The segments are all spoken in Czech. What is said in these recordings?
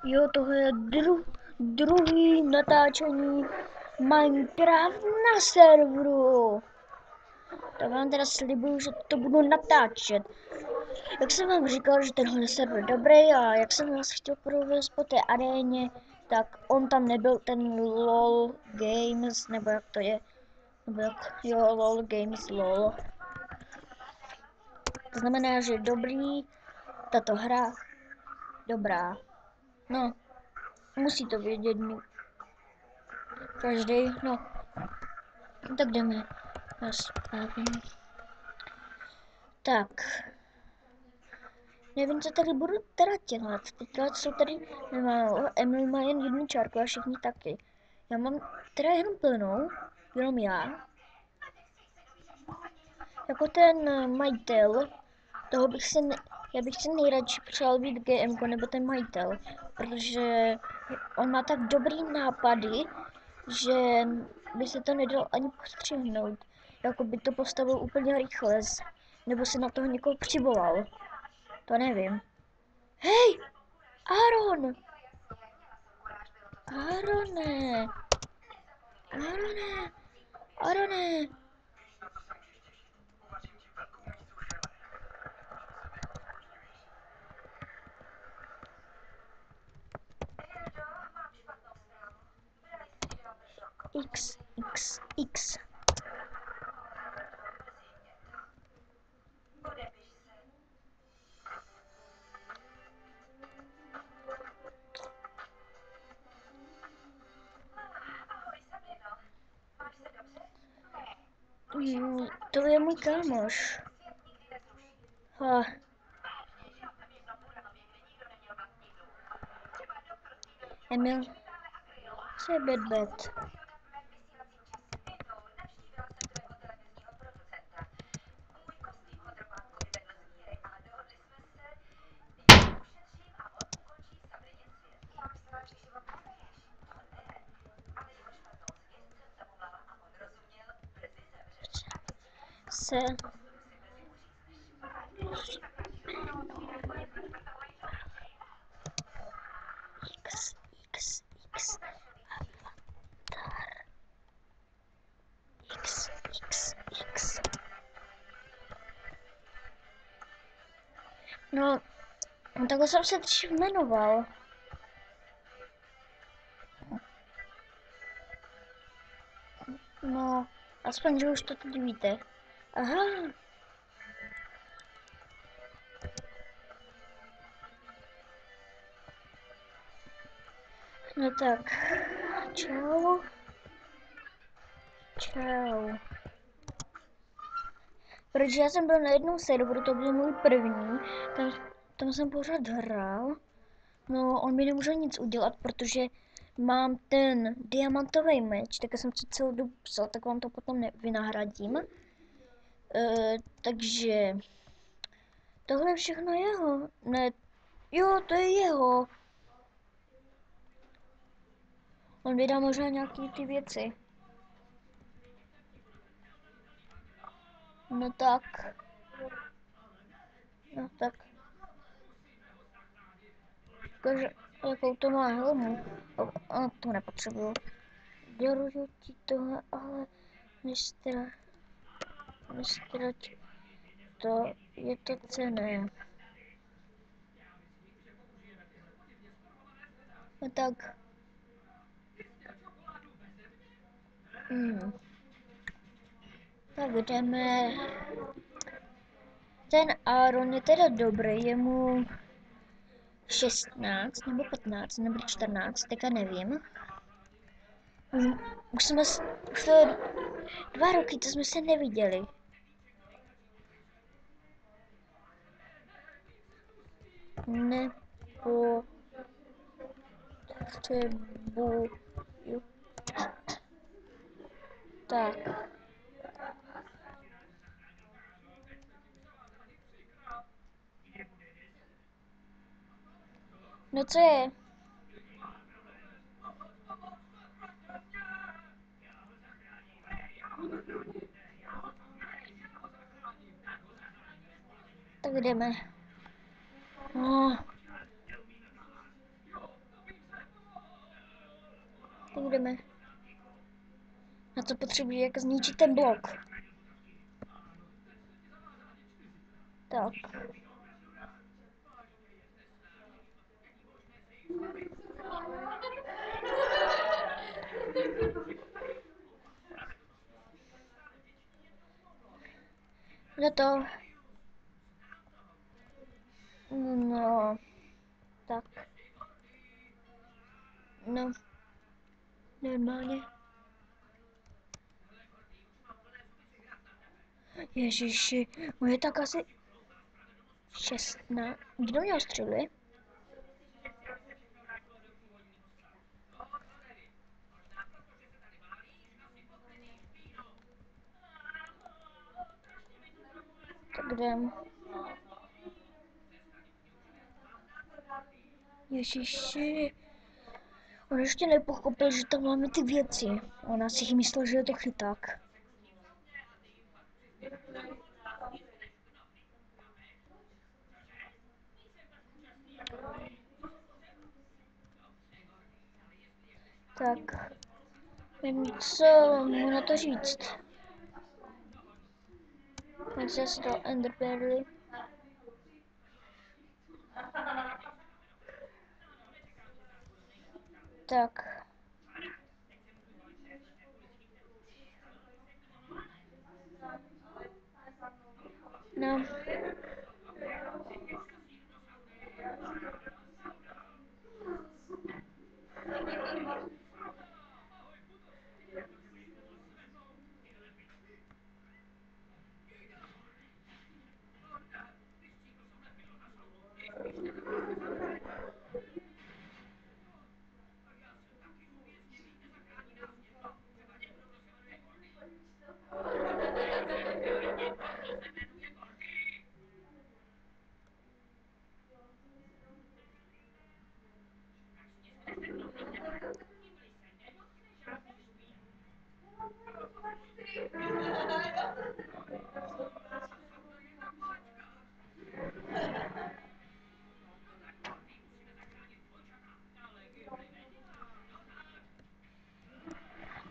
Jo, tohle je druhý natáčení Minecraft na serveru. Tak vám teda slibuju, že to budu natáčet. Jak jsem vám říkal, že tenhle server je dobrý a jak jsem vás chtěl provést po té aréně, tak on tam nebyl ten LOL Games, nebo jak to je, nebo jak, jo, LOL Games, LOL. To znamená, že dobrý, tato hra, dobrá. No, musí to vědět každý, no. Tak jdeme. Tak. Nevím, co tady budu teda dělat. Teďka jsou tady, Emil má jen jednu čárku a všichni taky. Já mám teda jenom plnou, jenom já. Jako ten majitel, já bych si nejradši přál být GM nebo ten majitel, protože on má tak dobrý nápady, že by se to nedalo ani postřihnout. Jako by to postavil úplně rychle, nebo se na toho někoho přivolal. To nevím. Hej! Aaron! Aarone! Aarone! Aarone! X. To je můj kámoš. Ha. Emil. Co je bad? Se. X. X. No, takhle jsem se dřív jmenoval. No, aspoň, že už to teď víte. Aha. No tak, čau. Čau. Protože já jsem byl na jednom serveru, to byl můj první, tam jsem pořád hrál. No, on mi nemůže nic udělat, protože mám ten diamantový meč, tak jsem si celou dobu psal, tak vám to potom vynahradím. Takže tohle je všechno jeho. Ne, jo, to je jeho. On vydá možná nějaký ty věci. No tak. Jakože, jakou to má helmu. A to nepotřebuju. Daruju ti tohle, ale nestrať. To je to cenné. No tak. Tak jdeme. Ten Aaron je teda dobrý, je mu 16 nebo 15 nebo 14, teďka nevím. Už to 2 roky, to jsme se neviděli. Nepotřebuju. Tak. No co je? Tak jdeme. No. Tak jdeme. Na co potřebuji, jak zničit ten blok. Tak. Za to. No. Tak. No. Normálně. Ježiši, moje tak asi 16. Kdo mě ostřeluje? Tak jdem. Ježiši. On ještě nepochopil, že tam máme ty věci. On asi myslel, že je to chyták. Tak. Nevím, co mu na to říct. Pojď zase do Enderperly. Tak. No.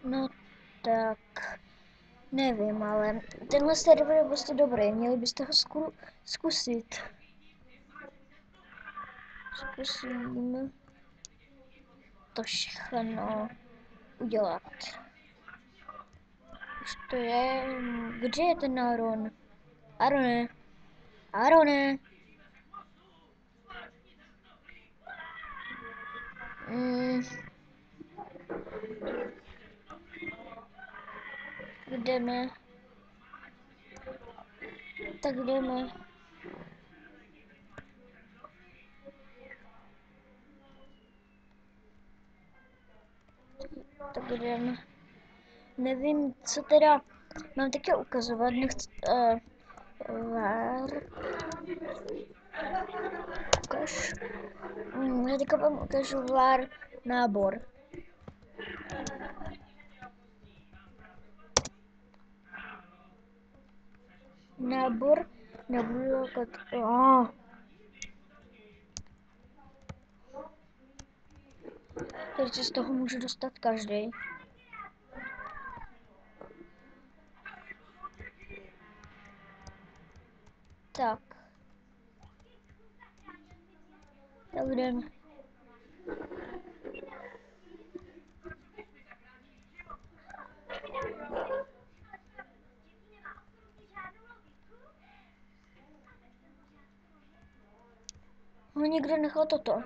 No tak. Nevím, ale tenhle server je prostě dobrý. Měli byste ho zkusit. Zkusím to všechno udělat. Už to je... Kde je ten Aaron? Aarone. Aarone. Jdeme. Tak jdeme. Tak jdeme. Nevím, co teda mám taky ukazovat. Nechci... Var. Ukaž. Já teďka vám ukážu var nábor. Nábor. Takže z toho může dostat každý. Tak. Tak jdeme. Ho někdo nechal toto.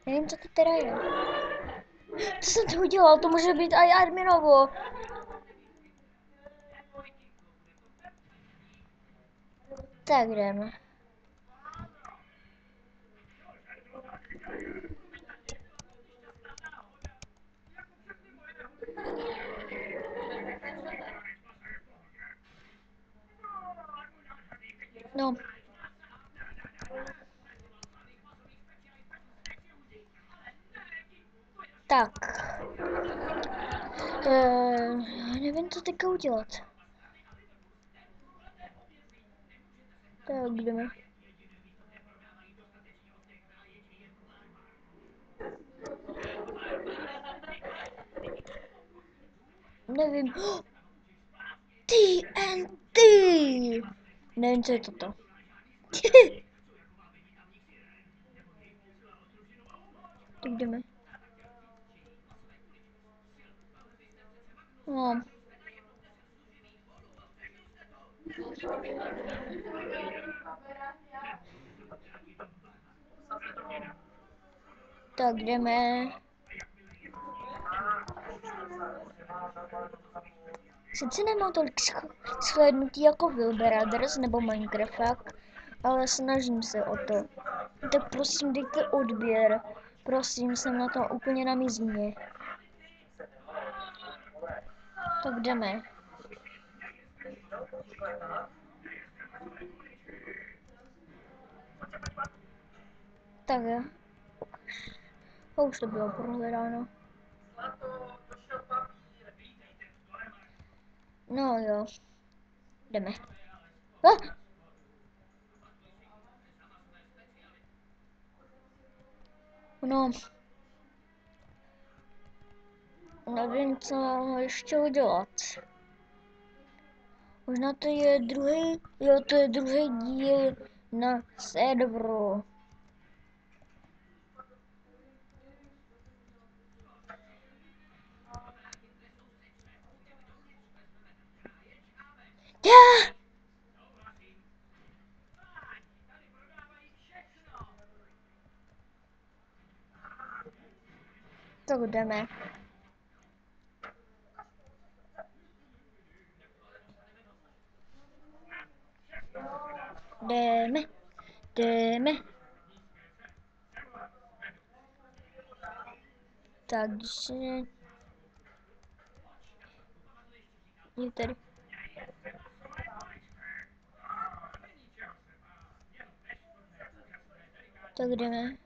Nevím, co to teda je. Co jsem to udělal? To může být i adminovo. Tak jdeme. No. Tak. Nevím, co teďka udělat. Tak jdeme. Nevím. TNT! Nevím, co je toto. Tak jdeme. No. Tak jdeme. Sice nemám tolik shlédnutí jako Wilberaders nebo Minecraft, ale snažím se o to. Tak prosím dejte odběr. Prosím, jsem na to úplně na mizně. Tak jdeme. Tak jo. Už to bylo prohledáno. No jo. Jdeme. No. Nevím, co mám ještě udělat. Možná to je druhý, jo, to je druhý díl na serveru. Já! Tak jdeme. Jdeme. Jdeme. Takže... Je tady. Tak jdeme.